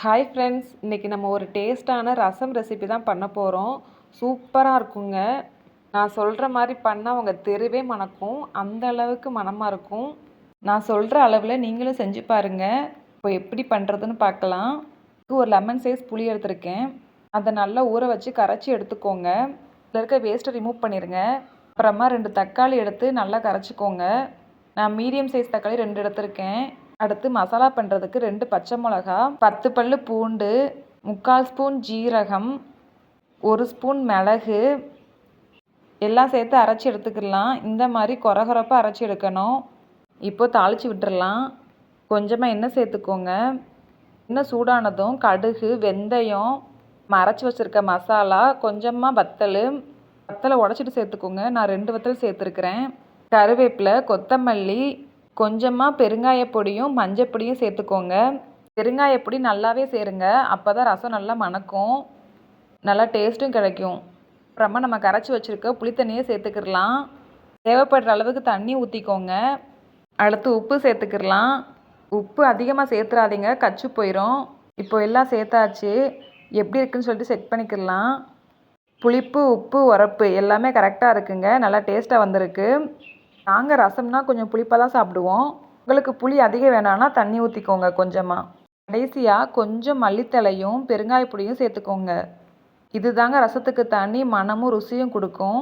Hi friends, இன்றைக்கி நம்ம ஒரு டேஸ்ட்டான ரசம் ரெசிபி தான் பண்ண போகிறோம். சூப்பராக இருக்குங்க. நான் சொல்கிற மாதிரி பண்ணால் உங்கள் தெருவே மணக்கும், அந்த அளவுக்கு மணமாக இருக்கும். நான் சொல்கிற அளவில் நீங்களும் செஞ்சு பாருங்கள். இப்போ எப்படி பண்ணுறதுன்னு பார்க்கலாம். ஒரு லெமன் சைஸ் புளி எடுத்திருக்கேன். அதை நல்லா ஊற வச்சு கரைச்சி எடுத்துக்கோங்க. இதில் இருக்க வேஸ்ட்டை ரிமூவ் பண்ணிடுங்க. அப்புறமா 2 தக்காளி எடுத்து நல்லா கரைச்சிக்கோங்க. நான் மீடியம் சைஸ் தக்காளி 2 எடுத்திருக்கேன். அடுத்து மசாலா பண்ணுறதுக்கு 2 பச்சை மிளகா, 10 பல்லு பூண்டு, 3/4 ஸ்பூன் ஜீரகம், 1 ஸ்பூன் மிளகு எல்லாம் சேர்த்து அரைச்சி எடுத்துக்கலாம். இந்த மாதிரி கொரகொரப்பாக அரைச்சி எடுக்கணும். இப்போ தாளித்து விட்டுறலாம். கொஞ்சமாக எண்ணெய் சேர்த்துக்கோங்க. எண்ணெய் சூடானதும் கடுகு, வெந்தயம், அரைச்சி வச்சுருக்க மசாலா, கொஞ்சமாக வத்தலை உடச்சிட்டு சேர்த்துக்கோங்க. நான் 2 வத்தல் சேர்த்துருக்குறேன். கருவேப்பிலை, கொத்தமல்லி, கொஞ்சமாக பெருங்காய பொடியும் மஞ்சள் பொடியும் சேர்த்துக்கோங்க. பெருங்காய பொடி நல்லாவே சேருங்க. அப்போ தான் ரசம் நல்லா மணக்கும், நல்லா டேஸ்ட்டும் கிடைக்கும். அப்புறமா நம்ம கரைச்சி வச்சுருக்க புளித்தண்ணியை சேர்த்துக்கிடலாம். தேவைப்படுற அளவுக்கு தண்ணி ஊற்றிக்கோங்க. அடுத்து உப்பு சேர்த்துக்கிடலாம். உப்பு அதிகமாக சேர்த்துறாதீங்க, கச்சு போயிடும். இப்போ எல்லாம் சேர்த்தாச்சு. எப்படி இருக்குன்னு சொல்லிட்டு செக் பண்ணிக்கிடலாம். புளிப்பு, உப்பு, உரப்பு எல்லாமே கரெக்டாக இருக்குங்க. நல்லா டேஸ்ட்டாக வந்திருக்கு. நாங்கள் ரசம்னா கொஞ்சம் புளிப்பாக தான் சாப்பிடுவோம். உங்களுக்கு புளி அதிகம் வேணான்னா தண்ணி ஊற்றிக்கோங்க கொஞ்சமாக. கடைசியாக கொஞ்சம் மல்லித்தலையும் பெருங்காய பொடியும் சேர்த்துக்கோங்க. இது தாங்க ரசத்துக்கு தனி மணமும் ருசியும் கொடுக்கும்.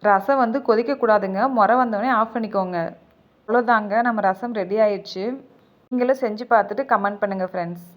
ரசம் கொதிக்கக்கூடாதுங்க. முறை வந்தோடனே ஆஃப் பண்ணிக்கோங்க. அவ்வளோதாங்க, நம்ம ரசம் ரெடி ஆயிடுச்சு. நீங்களும் செஞ்சு பார்த்துட்டு கமெண்ட் பண்ணுங்கள் ஃப்ரெண்ட்ஸ்.